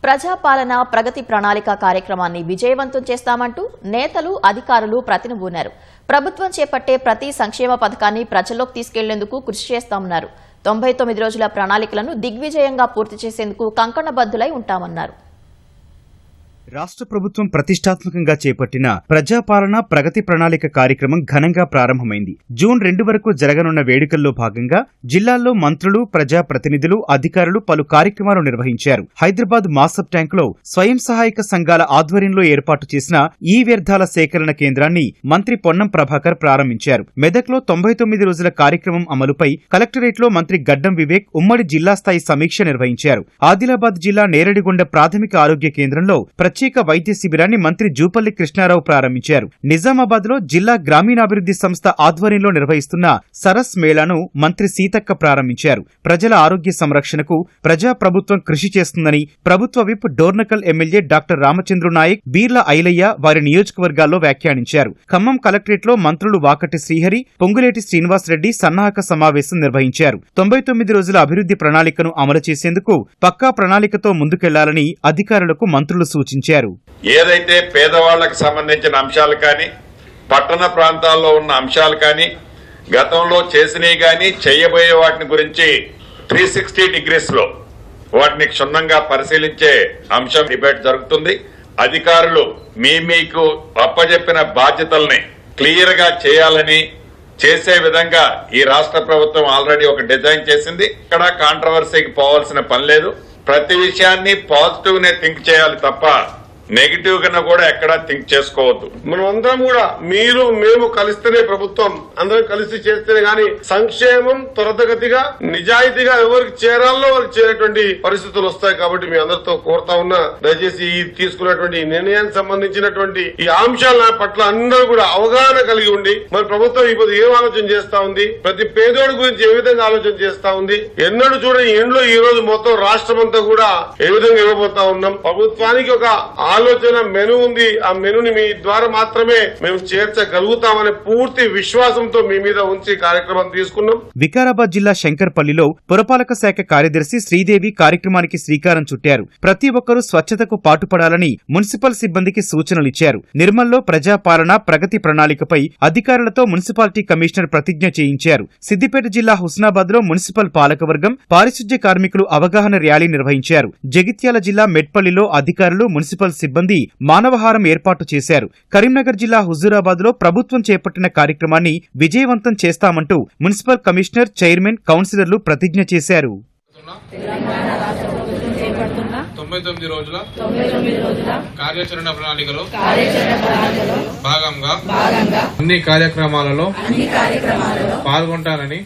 ప్రజాపాలన ప్రగతి ప్రణాళిక కార్యక్రమాన్ని విజయవంతం చేస్తామంటూ నేతలు అధికారులు ప్రతినబూనారు. ప్రభుత్వం చేపట్టే ప్రతి సంక్షేమ పథకాన్ని ప్రజల్లోకి తీసుకెళ్లేందుకు కృషి చేస్తామన్నారు. 99 రోజుల ప్రణాళికలను దిగ్విజయంగా పూర్తి చేసేందుకు కంకణబద్దులై ఉంటామన్నారు. రాష్ట్ర ప్రభుత్వం ప్రతిష్టాత్మకంగా చేపట్టిన ప్రజాపాలన ప్రగతి ప్రణాళిక కార్యక్రమం ఘనంగా ప్రారంభమైంది. జూన్ 2 వరకు జరగనున్న వేడుకల్లో భాగంగా జిల్లాల్లో మంత్రులు, ప్రజాప్రతినిధులు, అధికారులు పలు కార్యక్రమాలు నిర్వహించారు. హైదరాబాద్ మాసబ్ ట్యాంకులో స్వయం సహాయక సంఘాల ఆధ్వర్యంలో ఏర్పాటు చేసిన ఈ వ్యర్థాల సేకరణ కేంద్రాన్ని మంత్రి పొన్నం ప్రభాకర్ ప్రారంభించారు. మెదక్లో 99 రోజుల కార్యక్రమం అమలుపై కలెక్టరేట్లో మంత్రి గడ్డం వివేక్ ఉమ్మడి జిల్లా స్థాయి సమీక్ష నిర్వహించారు. ఆదిలాబాద్ జిల్లా నేరడిగొండ ప్రాథమిక ఆరోగ్య కేంద్రంలో ప్రత్యేక వైద్య శిబిరాన్ని మంత్రి జూపల్లి కృష్ణారావు ప్రారంభించారు. నిజామాబాద్ లో జిల్లా గ్రామీణాభివృద్ధి సంస్థ ఆధ్వర్యంలో నిర్వహిస్తున్న సరస్ మేళాను మంత్రి సీతక్క ప్రారంభించారు. ప్రజల ఆరోగ్య సంరక్షణకు ప్రజాప్రభుత్వం కృషి చేస్తుందని ప్రభుత్వ whip Dornakal MLA doctor Ramachandru Naik, Beerla Ilaiah వారి నియోజకవర్గాల్లో వ్యాఖ్యానించారు. ఖమ్మం కలెక్టరేట్ లో మంత్రులు వాకటి శ్రీహరి, పొంగులేటి శ్రీనివాసరెడ్డి సన్నాహక సమావేశం నిర్వహించారు. 99 రోజుల అభివృద్ధి ప్రణాళికను అమలు చేసేందుకు పక్కా ప్రణాళికతో ముందుకెళ్లాలని అధికారులకు మంత్రులు సూచించారు. ఏదైతే పేదవాళ్లకు సంబంధించిన అంశాలు కానీ, పట్టణ ప్రాంతాల్లో ఉన్న అంశాలు కానీ, గతంలో చేసినవి కానీ, చేయబోయే వాటిని గురించి 360 degrees లో వాటిని క్షుణ్ణంగా పరిశీలించే అంశం డిబేట్ జరుగుతుంది. అధికారులు మీకు అప్పజెప్పిన బాధ్యతల్ని క్లియర్ గా చేయాలని, చేసే విధంగా ఈ రాష్ట్ర ప్రభుత్వం ఆల్రెడీ ఒక డిజైన్ చేసింది. ఇక్కడ కాంట్రవర్సీకి పోవాల్సిన పని లేదు. ప్రతి విషయాన్ని పాజిటివ్ నే థింక్ చేయాలి తప్ప నెగిటివ్ గా కూడా ఎక్కడా థింక్ చేసుకోవద్దు. మనం అందరం కూడా మేము కలిస్తేనే ప్రభుత్వం, అందరం కలిసి చేస్తేనే గాని సంక్షేమం త్వరితగతిగా నిజాయితీగా ఎవరికి చేరాలో వారికి చేరేటువంటి పరిస్థితులు వస్తాయి. కాబట్టి మీ అందరితో కోరుతా ఉన్నా, దయచేసి ఈ తీసుకున్నటువంటి నిర్ణయానికి సంబంధించినటువంటి ఈ అంశాల పట్ల అందరూ కూడా అవగాహన కలిగి ఉండి, మరి ప్రభుత్వం ఇప్పుడు ఏం ఆలోచన చేస్తా ఉంది, ప్రతి పేదోడి గురించి ఏ విధంగా ఆలోచన చేస్తా ఉంది, ఎన్నడూ చూడని ఇంట్లో ఈ రోజు మొత్తం రాష్ట్రం అంతా కూడా ఏ విధంగా ఇవ్వబోతా ఉన్నాం. ప్రభుత్వానికి ఒక ఆలోచన మెను ఉంది. ఆ మెనుని మీ ద్వారా మాత్రమే మేము చేర్చగలుగుతామనే పూర్తి విశ్వాసంతో మీ మీద ఉంచి కార్యక్రమం తీసుకున్నాం. వికారాబాద్ జిల్లా శంకర్పల్లిలో పురపాలక శాఖ కార్యదర్శి శ్రీదేవి కార్యక్రమానికి శ్రీకారం చుట్టారు. ప్రతి ఒక్కరూ స్వచ్ఛతకు పాటుపడాలని మున్సిపల్ సిబ్బందికి సూచనలిచ్చారు. నిర్మల్లో ప్రజాపాలన ప్రగతి ప్రణాళికపై అధికారులతో మున్సిపాలిటీ కమిషనర్ ప్రతిజ్ఞ చేయించారు. సిద్దిపేట జిల్లా హుస్నాబాద్ లో మున్సిపల్ పాలకవర్గం, పారిశుధ్య కార్మికులు అవగాహన ర్యాలీ నిర్వహించారు. జగిత్యాల జిల్లా మెట్పల్లిలో అధికారులు, మున్సిపల్ సిబ్బంది మానవహారం ఏర్పాటు చేశారు. కరీంనగర్ జిల్లా హుజూరాబాద్ లో ప్రభుత్వం చేపట్టిన కార్యక్రమాన్ని విజయవంతం చేస్తామంటూ మున్సిపల్ కమిషనర్, చైర్మన్, కౌన్సిలర్లు ప్రతిజ్ఞ చేశారు. 99 రోజుల కార్యాచరణ ప్రణాళికలో భాగంగా అన్ని కార్యక్రమాలలో పాల్గొంటానని